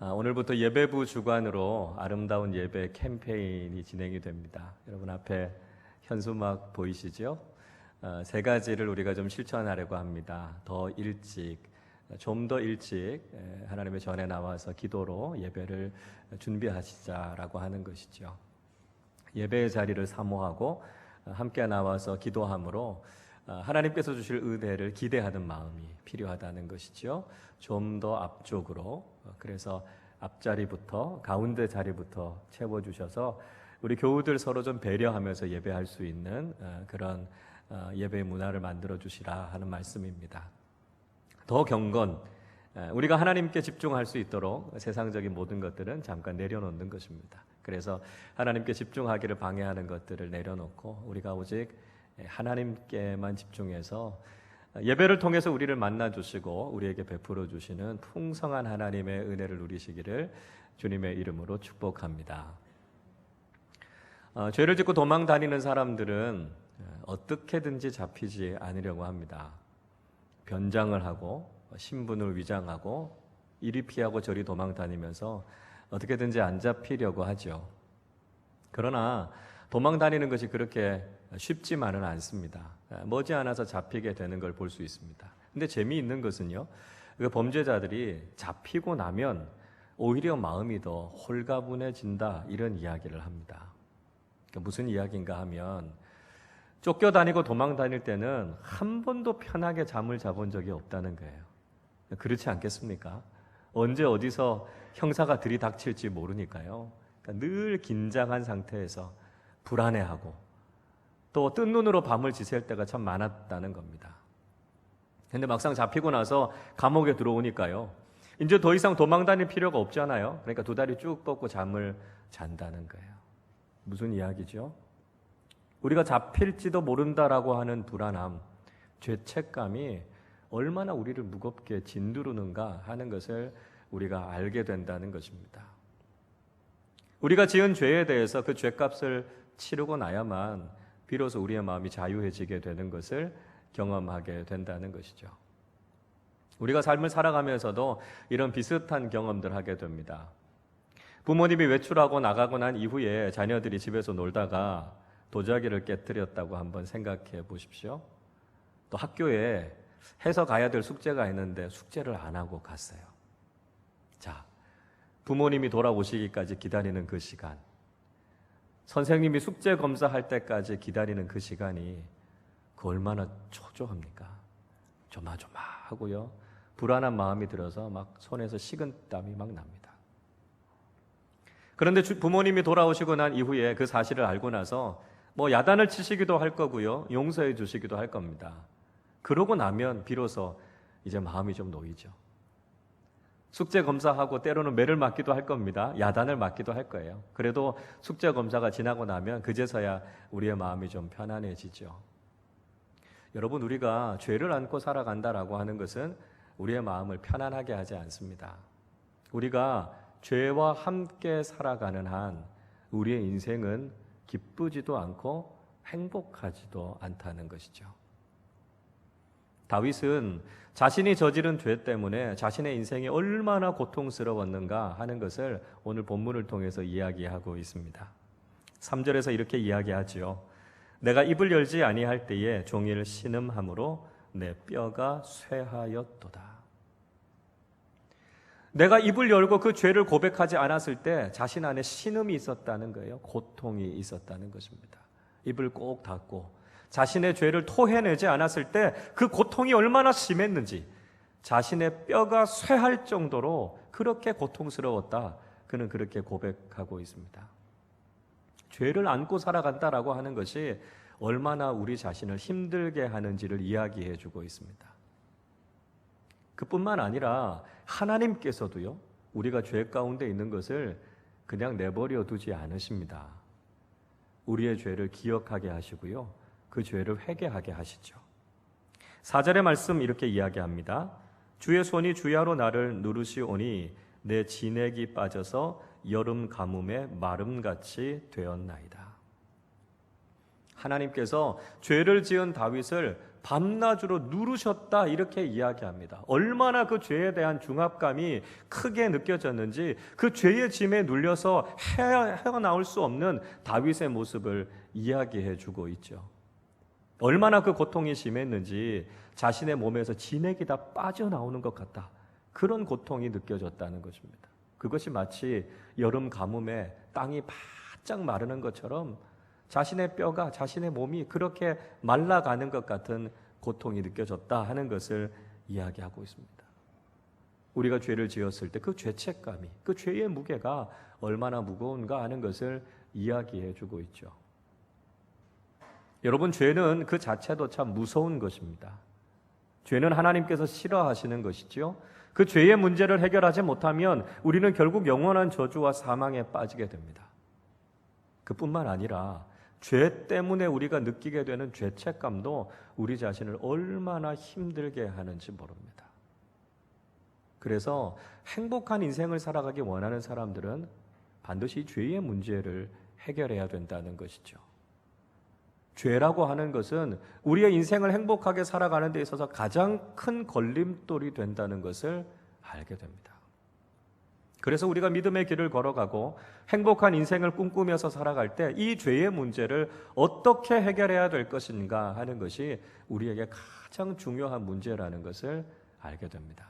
오늘부터 예배부 주관으로 아름다운 예배 캠페인이 진행이 됩니다. 여러분 앞에 현수막 보이시죠? 세 가지를 우리가 좀 실천하려고 합니다. 더 일찍, 좀 더 일찍 하나님의 전에 나와서 기도로 예배를 준비하시자라고 하는 것이죠. 예배의 자리를 사모하고 함께 나와서 기도함으로 하나님께서 주실 은혜를 기대하는 마음이 필요하다는 것이죠. 좀 더 앞쪽으로, 그래서 앞자리부터 가운데 자리부터 채워주셔서 우리 교우들 서로 좀 배려하면서 예배할 수 있는 그런 예배 문화를 만들어 주시라 하는 말씀입니다. 더 경건, 우리가 하나님께 집중할 수 있도록 세상적인 모든 것들은 잠깐 내려놓는 것입니다. 그래서 하나님께 집중하기를 방해하는 것들을 내려놓고 우리가 오직 하나님께만 집중해서 예배를 통해서 우리를 만나 주시고 우리에게 베풀어 주시는 풍성한 하나님의 은혜를 누리시기를 주님의 이름으로 축복합니다. 죄를 짓고 도망 다니는 사람들은 어떻게든지 잡히지 않으려고 합니다. 변장을 하고 신분을 위장하고 이리 피하고 저리 도망 다니면서 어떻게든지 안 잡히려고 하죠. 그러나 도망 다니는 것이 그렇게 쉽지만은 않습니다. 머지않아서 잡히게 되는 걸 볼 수 있습니다. 근데 재미있는 것은요, 그 범죄자들이 잡히고 나면 오히려 마음이 더 홀가분해진다, 이런 이야기를 합니다. 그러니까 무슨 이야기인가 하면 쫓겨다니고 도망 다닐 때는 한 번도 편하게 잠을 자본 적이 없다는 거예요. 그렇지 않겠습니까? 언제 어디서 형사가 들이닥칠지 모르니까요. 그러니까 늘 긴장한 상태에서 불안해하고 또 뜬 눈으로 밤을 지새울 때가 참 많았다는 겁니다. 근데 막상 잡히고 나서 감옥에 들어오니까요, 이제 더 이상 도망 다닐 필요가 없잖아요. 그러니까 두 다리 쭉 뻗고 잠을 잔다는 거예요. 무슨 이야기죠? 우리가 잡힐지도 모른다라고 하는 불안함, 죄책감이 얼마나 우리를 무겁게 짓누르는가 하는 것을 우리가 알게 된다는 것입니다. 우리가 지은 죄에 대해서 그 죄값을 치르고 나야만 비로소 우리의 마음이 자유해지게 되는 것을 경험하게 된다는 것이죠. 우리가 삶을 살아가면서도 이런 비슷한 경험들 하게 됩니다. 부모님이 외출하고 나가고 난 이후에 자녀들이 집에서 놀다가 도자기를 깨뜨렸다고 한번 생각해 보십시오. 또 학교에 해서 가야 될 숙제가 있는데 숙제를 안 하고 갔어요. 자, 부모님이 돌아오시기까지 기다리는 그 시간, 선생님이 숙제 검사할 때까지 기다리는 그 시간이 그 얼마나 초조합니까? 조마조마하고요, 불안한 마음이 들어서 막 손에서 식은땀이 막 납니다. 그런데 부모님이 돌아오시고 난 이후에 그 사실을 알고 나서 야단을 치시기도 할 거고요, 용서해 주시기도 할 겁니다. 그러고 나면 비로소 이제 마음이 좀 놓이죠. 숙제 검사하고 때로는 매를 맞기도 할 겁니다. 야단을 맞기도 할 거예요. 그래도 숙제 검사가 지나고 나면 그제서야 우리의 마음이 좀 편안해지죠. 여러분, 우리가 죄를 안고 살아간다라고 하는 것은 우리의 마음을 편안하게 하지 않습니다. 우리가 죄와 함께 살아가는 한 우리의 인생은 기쁘지도 않고 행복하지도 않다는 것이죠. 다윗은 자신이 저지른 죄 때문에 자신의 인생이 얼마나 고통스러웠는가 하는 것을 오늘 본문을 통해서 이야기하고 있습니다. 3절에서 이렇게 이야기하지요. 내가 입을 열지 아니할 때에 종일 신음함으로 내 뼈가 쇠하였도다. 내가 입을 열고 그 죄를 고백하지 않았을 때 자신 안에 신음이 있었다는 거예요. 고통이 있었다는 것입니다. 입을 꼭 닫고 자신의 죄를 토해내지 않았을 때 그 고통이 얼마나 심했는지, 자신의 뼈가 쇠할 정도로 그렇게 고통스러웠다, 그는 그렇게 고백하고 있습니다. 죄를 안고 살아간다라고 하는 것이 얼마나 우리 자신을 힘들게 하는지를 이야기해 주고 있습니다. 그뿐만 아니라 하나님께서도요, 우리가 죄 가운데 있는 것을 그냥 내버려 두지 않으십니다. 우리의 죄를 기억하게 하시고요, 그 죄를 회개하게 하시죠. 4절의 말씀 이렇게 이야기합니다. 주의 손이 주야로 나를 누르시오니 내 진액이 빠져서 여름 가뭄에 마름같이 되었나이다. 하나님께서 죄를 지은 다윗을 밤낮으로 누르셨다 이렇게 이야기합니다. 얼마나 그 죄에 대한 중압감이 크게 느껴졌는지 그 죄의 짐에 눌려서 헤어나올 수 없는 다윗의 모습을 이야기해 주고 있죠. 얼마나 그 고통이 심했는지 자신의 몸에서 진액이 다 빠져나오는 것 같다. 그런 고통이 느껴졌다는 것입니다. 그것이 마치 여름 가뭄에 땅이 바짝 마르는 것처럼 자신의 뼈가, 자신의 몸이 그렇게 말라가는 것 같은 고통이 느껴졌다 하는 것을 이야기하고 있습니다. 우리가 죄를 지었을 때 그 죄책감이, 그 죄의 무게가 얼마나 무거운가 하는 것을 이야기해 주고 있죠. 여러분, 죄는 그 자체도 참 무서운 것입니다. 죄는 하나님께서 싫어하시는 것이죠. 그 죄의 문제를 해결하지 못하면 우리는 결국 영원한 저주와 사망에 빠지게 됩니다. 그뿐만 아니라 죄 때문에 우리가 느끼게 되는 죄책감도 우리 자신을 얼마나 힘들게 하는지 모릅니다. 그래서 행복한 인생을 살아가기 원하는 사람들은 반드시 죄의 문제를 해결해야 된다는 것이죠. 죄라고 하는 것은 우리의 인생을 행복하게 살아가는 데 있어서 가장 큰 걸림돌이 된다는 것을 알게 됩니다. 그래서 우리가 믿음의 길을 걸어가고 행복한 인생을 꿈꾸면서 살아갈 때 이 죄의 문제를 어떻게 해결해야 될 것인가 하는 것이 우리에게 가장 중요한 문제라는 것을 알게 됩니다.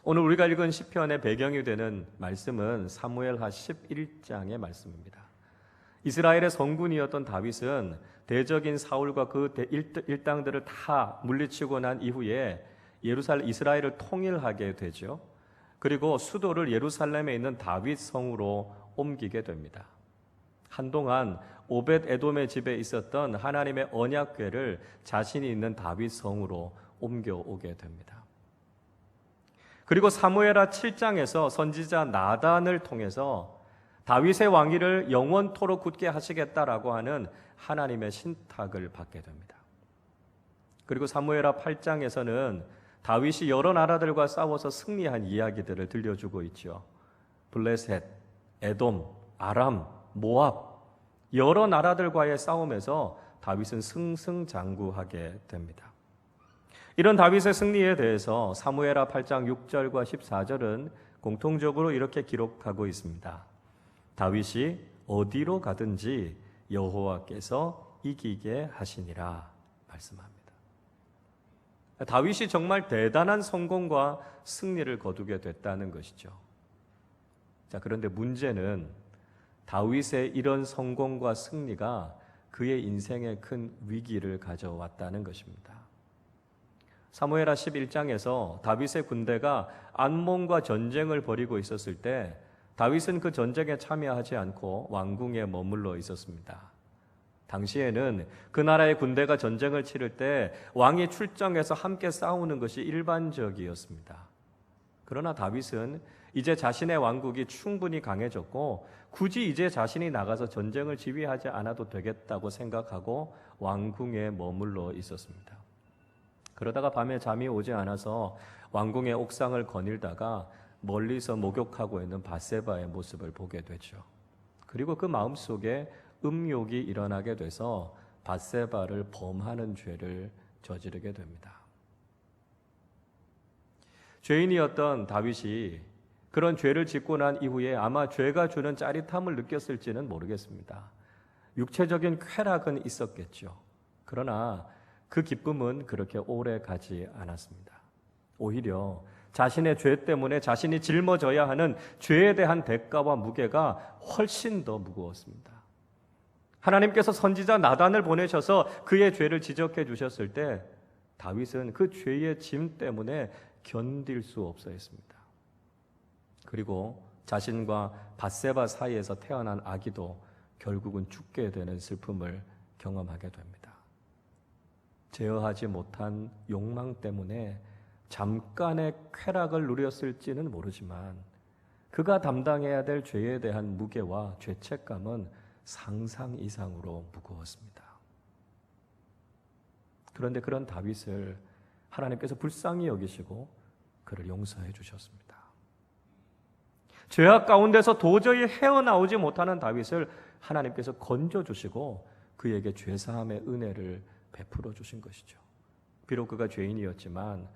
오늘 우리가 읽은 시편의 배경이 되는 말씀은 사무엘하 11장의 말씀입니다. 이스라엘의 성군이었던 다윗은 대적인 사울과 그 일당들을 다 물리치고 난 이후에 이스라엘을 통일하게 되죠. 그리고 수도를 예루살렘에 있는 다윗 성으로 옮기게 됩니다. 한동안 오벳 에돔의 집에 있었던 하나님의 언약궤를 자신이 있는 다윗 성으로 옮겨오게 됩니다. 그리고 사무엘하 7장에서 선지자 나단을 통해서 다윗의 왕위를 영원토록 굳게 하시겠다라고 하는 하나님의 신탁을 받게 됩니다. 그리고 사무엘하 8장에서는 다윗이 여러 나라들과 싸워서 승리한 이야기들을 들려주고 있죠. 블레셋, 에돔, 아람, 모압 여러 나라들과의 싸움에서 다윗은 승승장구하게 됩니다. 이런 다윗의 승리에 대해서 사무엘하 8장 6절과 14절은 공통적으로 이렇게 기록하고 있습니다. 다윗이 어디로 가든지 여호와께서 이기게 하시니라 말씀합니다. 다윗이 정말 대단한 성공과 승리를 거두게 됐다는 것이죠. 자, 그런데 문제는 다윗의 이런 성공과 승리가 그의 인생에 큰 위기를 가져왔다는 것입니다. 사무엘하 11장에서 다윗의 군대가 암몬과 전쟁을 벌이고 있었을 때 다윗은 그 전쟁에 참여하지 않고 왕궁에 머물러 있었습니다. 당시에는 그 나라의 군대가 전쟁을 치를 때 왕이 출정해서 함께 싸우는 것이 일반적이었습니다. 그러나 다윗은 이제 자신의 왕국이 충분히 강해졌고 굳이 이제 자신이 나가서 전쟁을 지휘하지 않아도 되겠다고 생각하고 왕궁에 머물러 있었습니다. 그러다가 밤에 잠이 오지 않아서 왕궁의 옥상을 거닐다가 멀리서 목욕하고 있는 밧세바의 모습을 보게 되죠. 그리고 그 마음속에 음욕이 일어나게 돼서 밧세바를 범하는 죄를 저지르게 됩니다. 죄인이었던 다윗이 그런 죄를 짓고 난 이후에 아마 죄가 주는 짜릿함을 느꼈을지는 모르겠습니다. 육체적인 쾌락은 있었겠죠. 그러나 그 기쁨은 그렇게 오래 가지 않았습니다. 오히려 자신의 죄 때문에 자신이 짊어져야 하는 죄에 대한 대가와 무게가 훨씬 더 무거웠습니다. 하나님께서 선지자 나단을 보내셔서 그의 죄를 지적해 주셨을 때 다윗은 그 죄의 짐 때문에 견딜 수 없어 했습니다. 그리고 자신과 밧세바 사이에서 태어난 아기도 결국은 죽게 되는 슬픔을 경험하게 됩니다. 제어하지 못한 욕망 때문에 잠깐의 쾌락을 누렸을지는 모르지만 그가 담당해야 될 죄에 대한 무게와 죄책감은 상상 이상으로 무거웠습니다. 그런데 그런 다윗을 하나님께서 불쌍히 여기시고 그를 용서해 주셨습니다. 죄악 가운데서 도저히 헤어나오지 못하는 다윗을 하나님께서 건져주시고 그에게 죄사함의 은혜를 베풀어 주신 것이죠. 비록 그가 죄인이었지만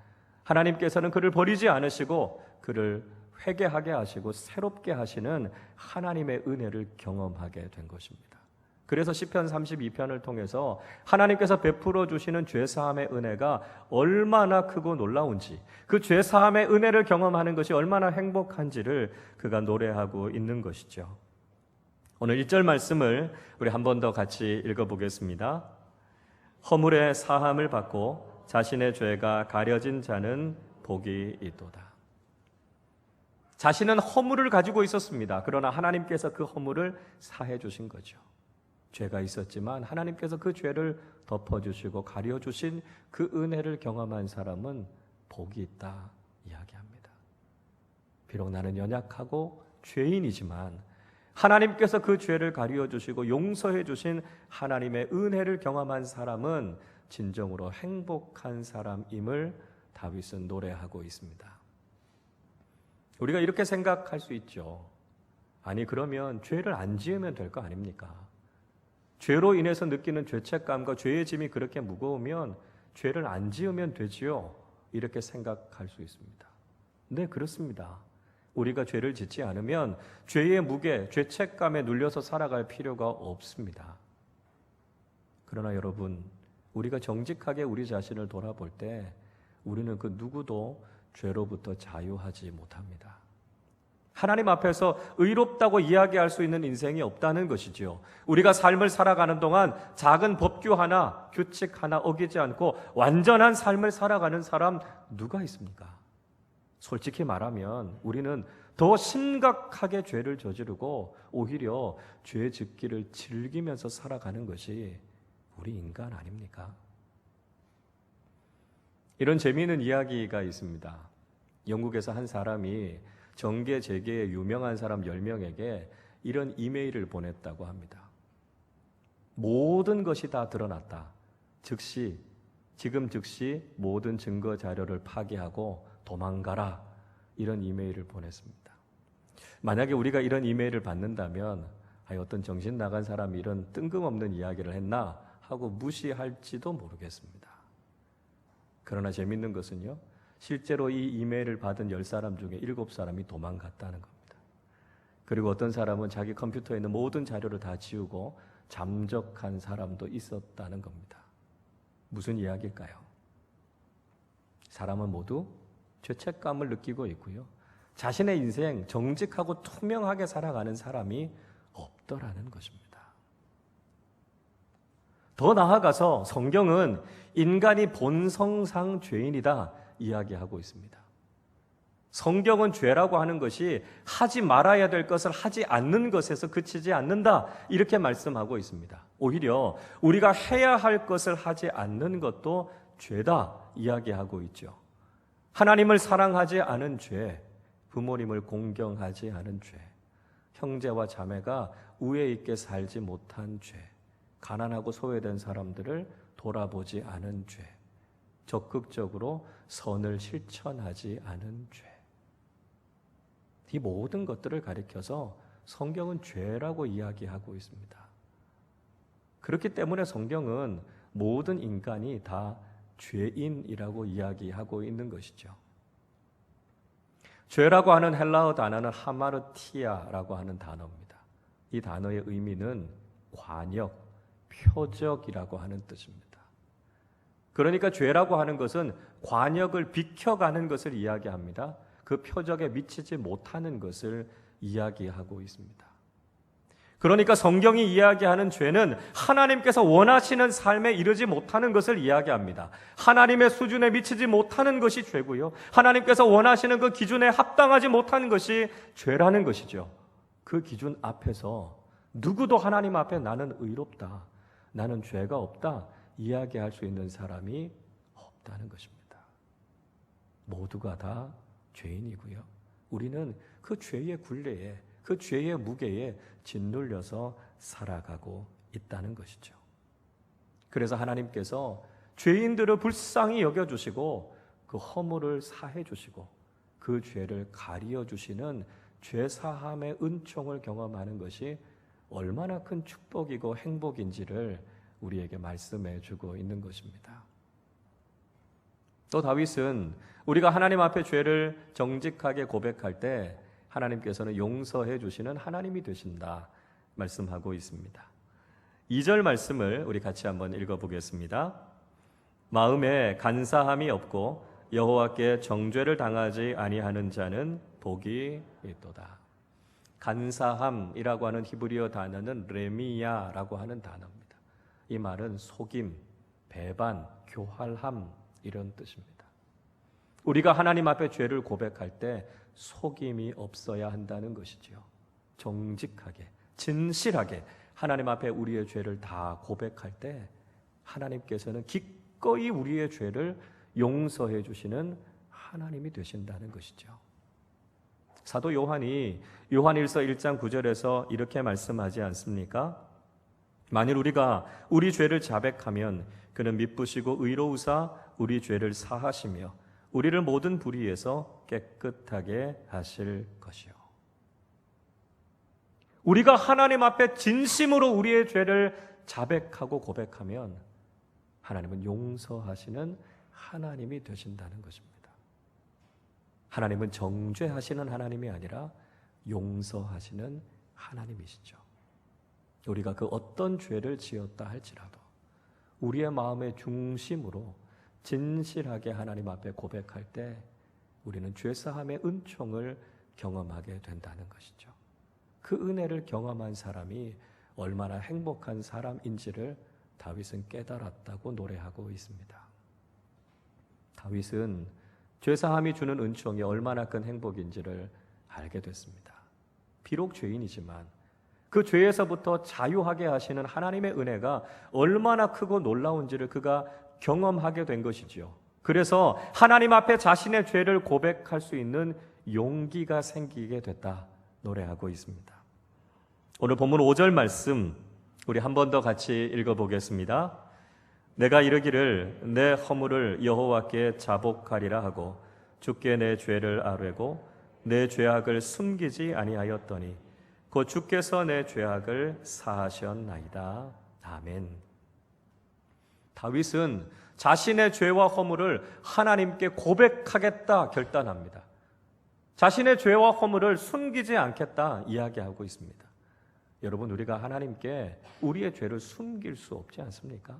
하나님께서는 그를 버리지 않으시고 그를 회개하게 하시고 새롭게 하시는 하나님의 은혜를 경험하게 된 것입니다. 그래서 시편 32편을 통해서 하나님께서 베풀어 주시는 죄사함의 은혜가 얼마나 크고 놀라운지, 그 죄사함의 은혜를 경험하는 것이 얼마나 행복한지를 그가 노래하고 있는 것이죠. 오늘 1절 말씀을 우리 한 번 더 같이 읽어보겠습니다. 허물의 사함을 받고 자신의 죄가 가려진 자는 복이 있도다. 자신은 허물을 가지고 있었습니다. 그러나 하나님께서 그 허물을 사해 주신 거죠. 죄가 있었지만 하나님께서 그 죄를 덮어주시고 가려주신 그 은혜를 경험한 사람은 복이 있다 이야기합니다. 비록 나는 연약하고 죄인이지만 하나님께서 그 죄를 가려주시고 용서해 주신 하나님의 은혜를 경험한 사람은 진정으로 행복한 사람임을 다윗은 노래하고 있습니다. 우리가 이렇게 생각할 수 있죠. 아니 그러면 죄를 안 지으면 될 거 아닙니까? 죄로 인해서 느끼는 죄책감과 죄의 짐이 그렇게 무거우면 죄를 안 지으면 되지요. 이렇게 생각할 수 있습니다. 네, 그렇습니다. 우리가 죄를 짓지 않으면 죄의 무게, 죄책감에 눌려서 살아갈 필요가 없습니다. 그러나 여러분, 우리가 정직하게 우리 자신을 돌아볼 때 우리는 그 누구도 죄로부터 자유하지 못합니다. 하나님 앞에서 의롭다고 이야기할 수 있는 인생이 없다는 것이지요. 우리가 삶을 살아가는 동안 작은 법규 하나, 규칙 하나 어기지 않고 완전한 삶을 살아가는 사람 누가 있습니까? 솔직히 말하면 우리는 더 심각하게 죄를 저지르고 오히려 죄 짓기를 즐기면서 살아가는 것이 우리 인간 아닙니까? 이런 재미있는 이야기가 있습니다. 영국에서 한 사람이 정계 재계의 유명한 사람 10명에게 이런 이메일을 보냈다고 합니다. 모든 것이 다 드러났다. 지금 즉시 모든 증거 자료를 파기하고 도망가라. 이런 이메일을 보냈습니다. 만약에 우리가 이런 이메일을 받는다면 어떤 정신 나간 사람이 이런 뜬금없는 이야기를 했나 하고 무시할지도 모르겠습니다. 그러나 재밌는 것은요, 실제로 이 이메일을 받은 10사람 중에 7사람이 도망갔다는 겁니다. 그리고 어떤 사람은 자기 컴퓨터에 있는 모든 자료를 다 지우고 잠적한 사람도 있었다는 겁니다. 무슨 이야기일까요? 사람은 모두 죄책감을 느끼고 있고요. 자신의 인생 정직하고 투명하게 살아가는 사람이 없더라는 것입니다. 더 나아가서 성경은 인간이 본성상 죄인이다 이야기하고 있습니다. 성경은 죄라고 하는 것이 하지 말아야 될 것을 하지 않는 것에서 그치지 않는다 이렇게 말씀하고 있습니다. 오히려 우리가 해야 할 것을 하지 않는 것도 죄다 이야기하고 있죠. 하나님을 사랑하지 않은 죄, 부모님을 공경하지 않은 죄, 형제와 자매가 우애 있게 살지 못한 죄, 가난하고 소외된 사람들을 돌아보지 않은 죄, 적극적으로 선을 실천하지 않은 죄. 이 모든 것들을 가리켜서 성경은 죄라고 이야기하고 있습니다. 그렇기 때문에 성경은 모든 인간이 다 죄인이라고 이야기하고 있는 것이죠. 죄라고 하는 헬라어 단어는 하마르티아라고 하는 단어입니다. 이 단어의 의미는 관역, 표적이라고 하는 뜻입니다. 그러니까 죄라고 하는 것은 관역을 비켜가는 것을 이야기합니다. 그 표적에 미치지 못하는 것을 이야기하고 있습니다. 그러니까 성경이 이야기하는 죄는 하나님께서 원하시는 삶에 이르지 못하는 것을 이야기합니다. 하나님의 수준에 미치지 못하는 것이 죄고요. 하나님께서 원하시는 그 기준에 합당하지 못하는 것이 죄라는 것이죠. 그 기준 앞에서 누구도 하나님 앞에 나는 의롭다, 나는 죄가 없다 이야기할 수 있는 사람이 없다는 것입니다. 모두가 다 죄인이고요. 우리는 그 죄의 굴레에, 그 죄의 무게에 짓눌려서 살아가고 있다는 것이죠. 그래서 하나님께서 죄인들을 불쌍히 여겨주시고 그 허물을 사해주시고 그 죄를 가리어주시는 죄사함의 은총을 경험하는 것이 얼마나 큰 축복이고 행복인지를 우리에게 말씀해 주고 있는 것입니다. 또 다윗은 우리가 하나님 앞에 죄를 정직하게 고백할 때 하나님께서는 용서해 주시는 하나님이 되신다 말씀하고 있습니다. 2절 말씀을 우리 같이 한번 읽어보겠습니다. 마음에 간사함이 없고 여호와께 정죄를 당하지 아니하는 자는 복이 있도다. 간사함이라고 하는 히브리어 단어는 레미야라고 하는 단어입니다. 이 말은 속임, 배반, 교활함 이런 뜻입니다. 우리가 하나님 앞에 죄를 고백할 때 속임이 없어야 한다는 것이지요. 정직하게, 진실하게 하나님 앞에 우리의 죄를 다 고백할 때 하나님께서는 기꺼이 우리의 죄를 용서해 주시는 하나님이 되신다는 것이죠. 사도 요한이 요한일서 1장 9절에서 이렇게 말씀하지 않습니까? 만일 우리가 우리 죄를 자백하면 그는 미쁘시고 의로우사 우리 죄를 사하시며 우리를 모든 불의에서 깨끗하게 하실 것이요. 우리가 하나님 앞에 진심으로 우리의 죄를 자백하고 고백하면 하나님은 용서하시는 하나님이 되신다는 것입니다. 하나님은 정죄하시는 하나님이 아니라 용서하시는 하나님이시죠. 우리가 그 어떤 죄를 지었다 할지라도 우리의 마음의 중심으로 진실하게 하나님 앞에 고백할 때 우리는 죄사함의 은총을 경험하게 된다는 것이죠. 그 은혜를 경험한 사람이 얼마나 행복한 사람인지를 다윗은 깨달았다고 노래하고 있습니다. 다윗은 죄사함이 주는 은총이 얼마나 큰 행복인지를 알게 됐습니다. 비록 죄인이지만 그 죄에서부터 자유하게 하시는 하나님의 은혜가 얼마나 크고 놀라운지를 그가 경험하게 된 것이지요. 그래서 하나님 앞에 자신의 죄를 고백할 수 있는 용기가 생기게 됐다 노래하고 있습니다. 오늘 본문 5절 말씀 우리 한 번 더 같이 읽어보겠습니다. 내가 이르기를 내 허물을 여호와께 자복하리라 하고 주께 내 죄를 아뢰고 내 죄악을 숨기지 아니하였더니 곧 주께서 내 죄악을 사하셨나이다. 아멘. 다윗은 자신의 죄와 허물을 하나님께 고백하겠다 결단합니다. 자신의 죄와 허물을 숨기지 않겠다 이야기하고 있습니다. 여러분, 우리가 하나님께 우리의 죄를 숨길 수 없지 않습니까?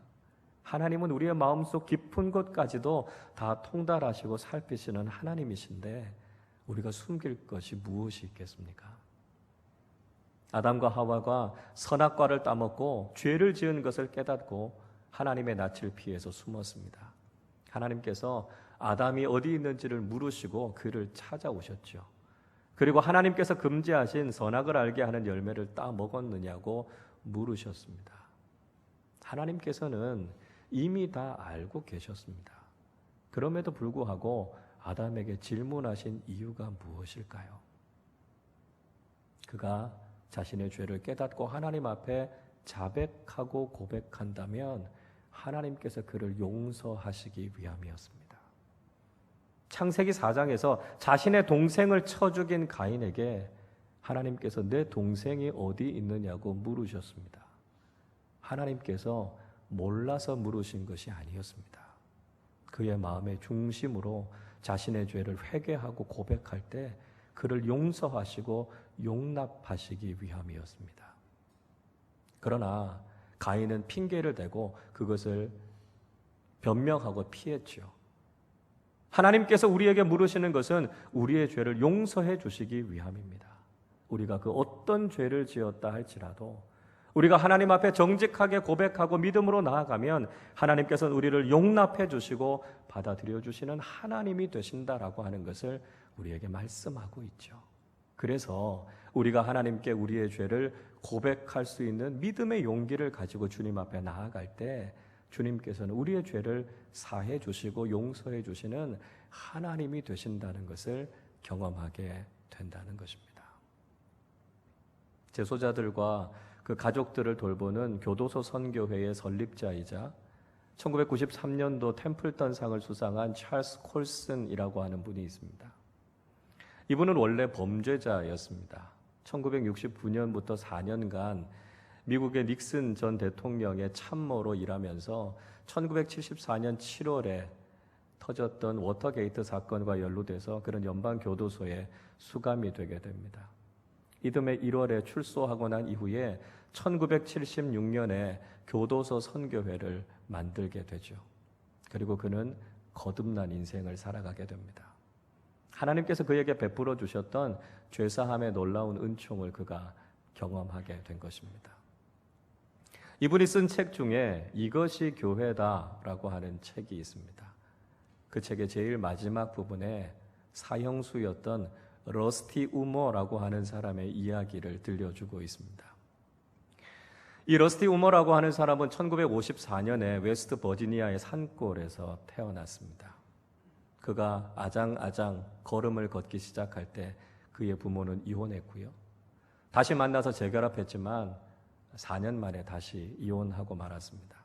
하나님은 우리의 마음속 깊은 곳까지도 다 통달하시고 살피시는 하나님이신데 우리가 숨길 것이 무엇이 있겠습니까? 아담과 하와가 선악과를 따먹고 죄를 지은 것을 깨닫고 하나님의 낯을 피해서 숨었습니다. 하나님께서 아담이 어디 있는지를 물으시고 그를 찾아오셨죠. 그리고 하나님께서 금지하신 선악을 알게 하는 열매를 따먹었느냐고 물으셨습니다. 하나님께서는 이미 다 알고 계셨습니다. 그럼에도 불구하고 아담에게 질문하신 이유가 무엇일까요? 그가 자신의 죄를 깨닫고 하나님 앞에 자백하고 고백한다면 하나님께서 그를 용서하시기 위함이었습니다. 창세기 4장에서 자신의 동생을 쳐 죽인 가인에게 하나님께서 내 동생이 어디 있느냐고 물으셨습니다. 하나님께서 몰라서 물으신 것이 아니었습니다. 그의 마음의 중심으로 자신의 죄를 회개하고 고백할 때 그를 용서하시고 용납하시기 위함이었습니다. 그러나 가인은 핑계를 대고 그것을 변명하고 피했지요. 하나님께서 우리에게 물으시는 것은 우리의 죄를 용서해 주시기 위함입니다. 우리가 그 어떤 죄를 지었다 할지라도 우리가 하나님 앞에 정직하게 고백하고 믿음으로 나아가면 하나님께서는 우리를 용납해 주시고 받아들여 주시는 하나님이 되신다라고 하는 것을 우리에게 말씀하고 있죠. 그래서 우리가 하나님께 우리의 죄를 고백할 수 있는 믿음의 용기를 가지고 주님 앞에 나아갈 때 주님께서는 우리의 죄를 사해 주시고 용서해 주시는 하나님이 되신다는 것을 경험하게 된다는 것입니다. 재소자들과 그 가족들을 돌보는 교도소 선교회의 설립자이자 1993년도 템플턴상을 수상한 찰스 콜슨이라고 하는 분이 있습니다. 이분은 원래 범죄자였습니다. 1969년부터 4년간 미국의 닉슨 전 대통령의 참모로 일하면서 1974년 7월에 터졌던 워터게이트 사건과 연루돼서 그런 연방 교도소에 수감이 되게 됩니다. 이듬해 1월에 출소하고 난 이후에 1976년에 교도소 선교회를 만들게 되죠. 그리고 그는 거듭난 인생을 살아가게 됩니다. 하나님께서 그에게 베풀어 주셨던 죄사함의 놀라운 은총을 그가 경험하게 된 것입니다. 이분이 쓴 책 중에 이것이 교회다라고 하는 책이 있습니다. 그 책의 제일 마지막 부분에 사형수였던 러스티 우머라고 하는 사람의 이야기를 들려주고 있습니다. 이 러스티 우머라고 하는 사람은 1954년에 웨스트 버지니아의 산골에서 태어났습니다. 그가 아장아장 걸음을 걷기 시작할 때 그의 부모는 이혼했고요. 다시 만나서 재결합했지만 4년 만에 다시 이혼하고 말았습니다.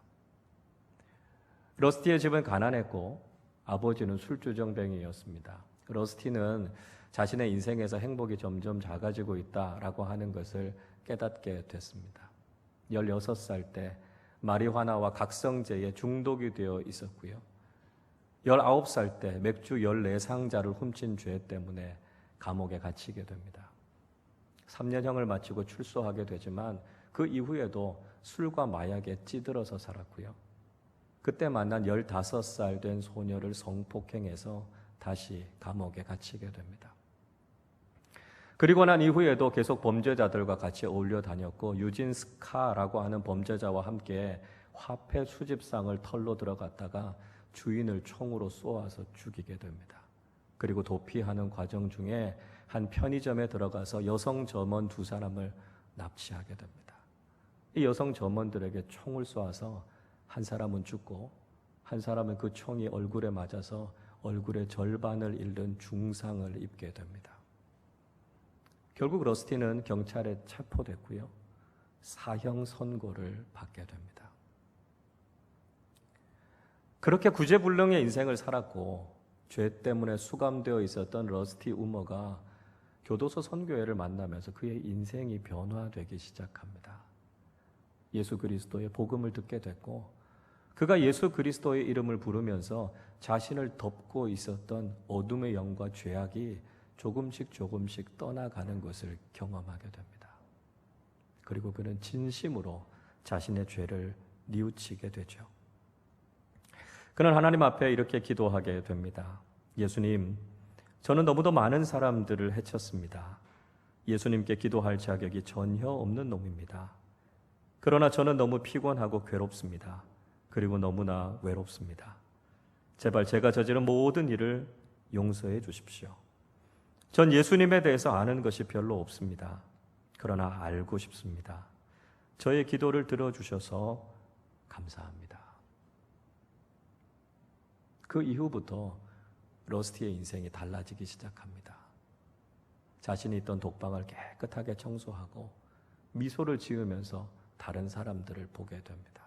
러스티의 집은 가난했고 아버지는 술주정뱅이였습니다. 러스티는 자신의 인생에서 행복이 점점 작아지고 있다라고 하는 것을 깨닫게 됐습니다. 16살 때 마리화나와 각성제에 중독이 되어 있었고요. 19살 때 맥주 14상자를 훔친 죄 때문에 감옥에 갇히게 됩니다. 3년형을 마치고 출소하게 되지만 그 이후에도 술과 마약에 찌들어서 살았고요. 그때 만난 15살 된 소녀를 성폭행해서 다시 감옥에 갇히게 됩니다. 그리고 난 이후에도 계속 범죄자들과 같이 어울려 다녔고 유진 스카라고 하는 범죄자와 함께 화폐 수집상을 털로 들어갔다가 주인을 총으로 쏘아서 죽이게 됩니다. 그리고 도피하는 과정 중에 한 편의점에 들어가서 여성 점원 2사람을 납치하게 됩니다. 이 여성 점원들에게 총을 쏘아서 한 사람은 죽고 한 사람은 그 총이 얼굴에 맞아서 얼굴의 절반을 잃는 중상을 입게 됩니다. 결국 러스티는 경찰에 체포됐고요. 사형 선고를 받게 됩니다. 그렇게 구제불능의 인생을 살았고 죄 때문에 수감되어 있었던 러스티 우머가 교도소 선교회를 만나면서 그의 인생이 변화되기 시작합니다. 예수 그리스도의 복음을 듣게 됐고 그가 예수 그리스도의 이름을 부르면서 자신을 덮고 있었던 어둠의 영과 죄악이 조금씩 떠나가는 것을 경험하게 됩니다. 그리고 그는 진심으로 자신의 죄를 뉘우치게 되죠. 그는 하나님 앞에 이렇게 기도하게 됩니다. 예수님, 저는 너무도 많은 사람들을 해쳤습니다. 예수님께 기도할 자격이 전혀 없는 놈입니다. 그러나 저는 너무 피곤하고 괴롭습니다. 그리고 너무나 외롭습니다. 제발 제가 저지른 모든 일을 용서해 주십시오. 전 예수님에 대해서 아는 것이 별로 없습니다. 그러나 알고 싶습니다. 저의 기도를 들어주셔서 감사합니다. 그 이후부터 러스티의 인생이 달라지기 시작합니다. 자신이 있던 독방을 깨끗하게 청소하고 미소를 지으면서 다른 사람들을 보게 됩니다.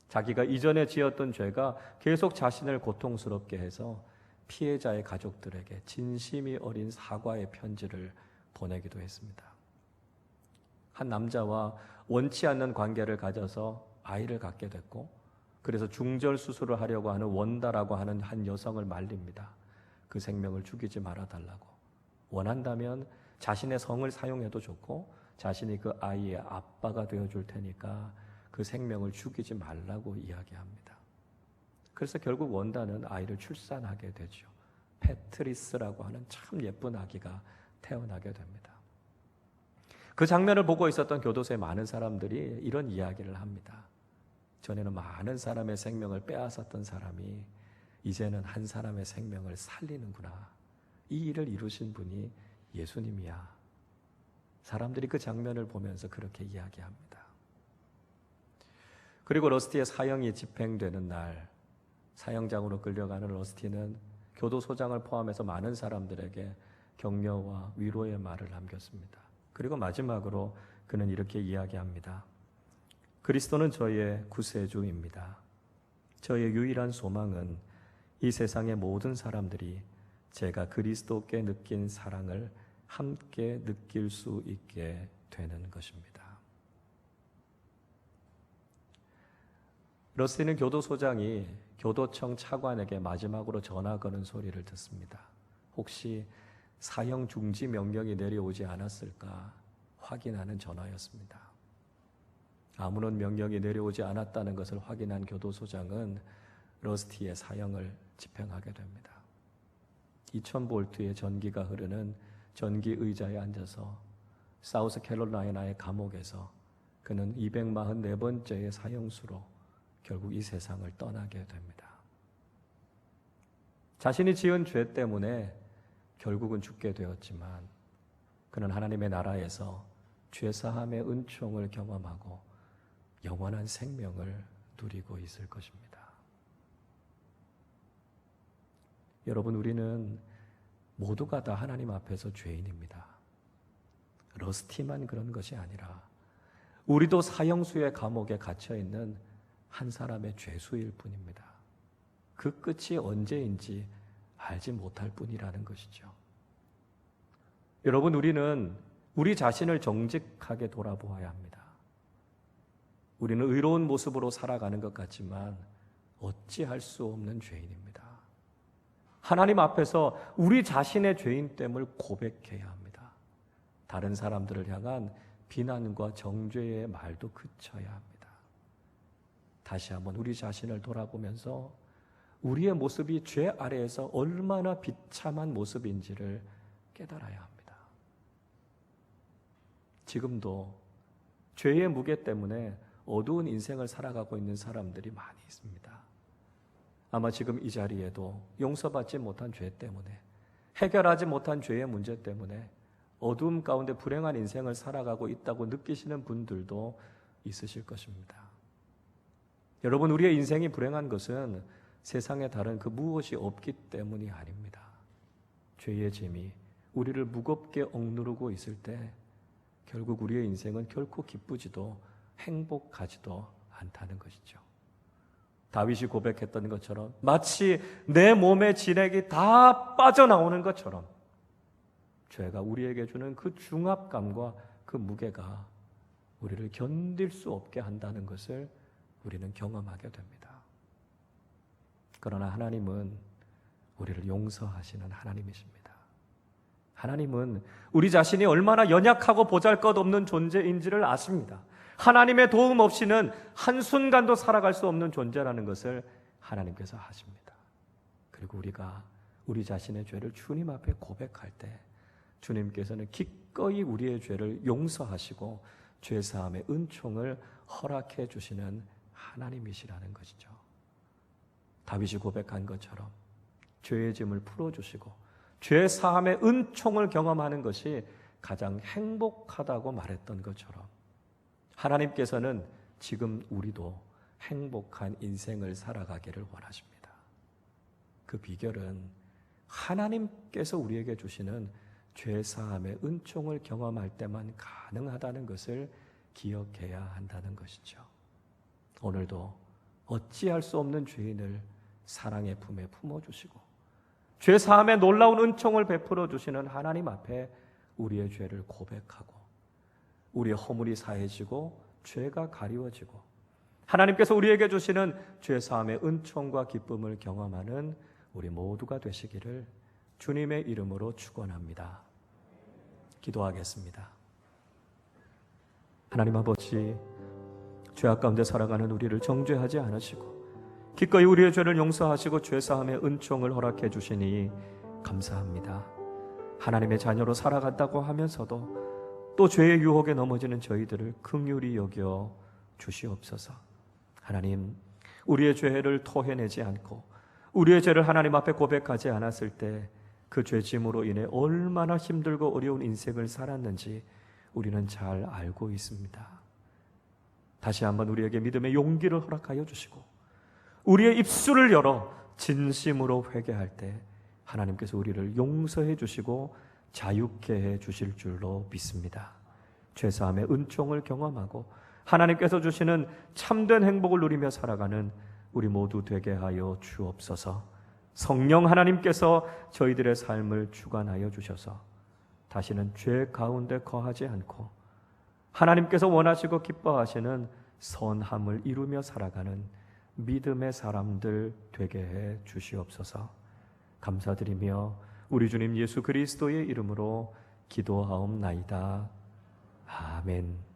자기가 이전에 지었던 죄가 계속 자신을 고통스럽게 해서 피해자의 가족들에게 진심이 어린 사과의 편지를 보내기도 했습니다. 한 남자와 원치 않는 관계를 가져서 아이를 갖게 됐고 그래서 중절 수술을 하려고 하는 원다라고 하는 한 여성을 말립니다. 그 생명을 죽이지 말아달라고. 원한다면 자신의 성을 사용해도 좋고 자신이 그 아이의 아빠가 되어줄 테니까 그 생명을 죽이지 말라고 이야기합니다. 그래서 결국 원다는 아이를 출산하게 되죠. 페트리스라고 하는 참 예쁜 아기가 태어나게 됩니다. 그 장면을 보고 있었던 교도소의 많은 사람들이 이런 이야기를 합니다. 전에는 많은 사람의 생명을 빼앗았던 사람이 이제는 한 사람의 생명을 살리는구나. 이 일을 이루신 분이 예수님이야. 사람들이 그 장면을 보면서 그렇게 이야기합니다. 그리고 러스티의 사형이 집행되는 날 사형장으로 끌려가는 러스티는 교도소장을 포함해서 많은 사람들에게 격려와 위로의 말을 남겼습니다. 그리고 마지막으로 그는 이렇게 이야기합니다. 그리스도는 저의 구세주입니다. 저의 유일한 소망은 이 세상의 모든 사람들이 제가 그리스도께 느낀 사랑을 함께 느낄 수 있게 되는 것입니다. 러스티는 교도소장이 교도청 차관에게 마지막으로 전화 거는 소리를 듣습니다. 혹시 사형 중지 명령이 내려오지 않았을까 확인하는 전화였습니다. 아무런 명령이 내려오지 않았다는 것을 확인한 교도소장은 러스티의 사형을 집행하게 됩니다. 2000볼트의 전기가 흐르는 전기 의자에 앉아서 사우스캐롤라이나의 감옥에서 그는 244번째의 사형수로 결국 이 세상을 떠나게 됩니다. 자신이 지은 죄 때문에 결국은 죽게 되었지만 그는 하나님의 나라에서 죄사함의 은총을 경험하고 영원한 생명을 누리고 있을 것입니다. 여러분, 우리는 모두가 다 하나님 앞에서 죄인입니다. 러스티만 그런 것이 아니라 우리도 사형수의 감옥에 갇혀있는 한 사람의 죄수일 뿐입니다. 그 끝이 언제인지 알지 못할 뿐이라는 것이죠. 여러분, 우리는 우리 자신을 정직하게 돌아보아야 합니다. 우리는 의로운 모습으로 살아가는 것 같지만 어찌할 수 없는 죄인입니다. 하나님 앞에서 우리 자신의 죄인됨을 고백해야 합니다. 다른 사람들을 향한 비난과 정죄의 말도 그쳐야 합니다. 다시 한번 우리 자신을 돌아보면서 우리의 모습이 죄 아래에서 얼마나 비참한 모습인지를 깨달아야 합니다. 지금도 죄의 무게 때문에 어두운 인생을 살아가고 있는 사람들이 많이 있습니다. 아마 지금 이 자리에도 용서받지 못한 죄 때문에, 해결하지 못한 죄의 문제 때문에 어두움 가운데 불행한 인생을 살아가고 있다고 느끼시는 분들도 있으실 것입니다. 여러분, 우리의 인생이 불행한 것은 세상에 다른 그 무엇이 없기 때문이 아닙니다. 죄의 짐이 우리를 무겁게 억누르고 있을 때 결국 우리의 인생은 결코 기쁘지도 행복하지도 않다는 것이죠. 다윗이 고백했던 것처럼 마치 내 몸의 진액이 다 빠져나오는 것처럼 죄가 우리에게 주는 그 중압감과 그 무게가 우리를 견딜 수 없게 한다는 것을 우리는 경험하게 됩니다. 그러나 하나님은 우리를 용서하시는 하나님이십니다. 하나님은 우리 자신이 얼마나 연약하고 보잘것없는 존재인지를 아십니다. 하나님의 도움 없이는 한순간도 살아갈 수 없는 존재라는 것을 하나님께서 아십니다. 그리고 우리가 우리 자신의 죄를 주님 앞에 고백할 때 주님께서는 기꺼이 우리의 죄를 용서하시고 죄사함의 은총을 허락해 주시는 하나님이시라는 것이죠. 다윗이 고백한 것처럼 죄의 짐을 풀어주시고 죄사함의 은총을 경험하는 것이 가장 행복하다고 말했던 것처럼 하나님께서는 지금 우리도 행복한 인생을 살아가기를 원하십니다. 그 비결은 하나님께서 우리에게 주시는 죄사함의 은총을 경험할 때만 가능하다는 것을 기억해야 한다는 것이죠. 오늘도 어찌할 수 없는 죄인을 사랑의 품에 품어주시고 죄사함의 놀라운 은총을 베풀어 주시는 하나님 앞에 우리의 죄를 고백하고 우리의 허물이 사해지고 죄가 가리워지고 하나님께서 우리에게 주시는 죄사함의 은총과 기쁨을 경험하는 우리 모두가 되시기를 주님의 이름으로 축원합니다. 기도하겠습니다. 하나님 아버지, 죄악 가운데 살아가는 우리를 정죄하지 않으시고 기꺼이 우리의 죄를 용서하시고 죄사함의 은총을 허락해 주시니 감사합니다. 하나님의 자녀로 살아간다고 하면서도 또 죄의 유혹에 넘어지는 저희들을 긍휼히 여겨 주시옵소서. 하나님, 우리의 죄를 토해내지 않고 우리의 죄를 하나님 앞에 고백하지 않았을 때 그 죄짐으로 인해 얼마나 힘들고 어려운 인생을 살았는지 우리는 잘 알고 있습니다. 다시 한번 우리에게 믿음의 용기를 허락하여 주시고 우리의 입술을 열어 진심으로 회개할 때 하나님께서 우리를 용서해 주시고 자유케 해 주실 줄로 믿습니다. 죄사함의 은총을 경험하고 하나님께서 주시는 참된 행복을 누리며 살아가는 우리 모두 되게 하여 주옵소서. 성령 하나님께서 저희들의 삶을 주관하여 주셔서 다시는 죄 가운데 거하지 않고 하나님께서 원하시고 기뻐하시는 선함을 이루며 살아가는 믿음의 사람들 되게 해 주시옵소서. 감사드리며 우리 주님 예수 그리스도의 이름으로 기도하옵나이다. 아멘.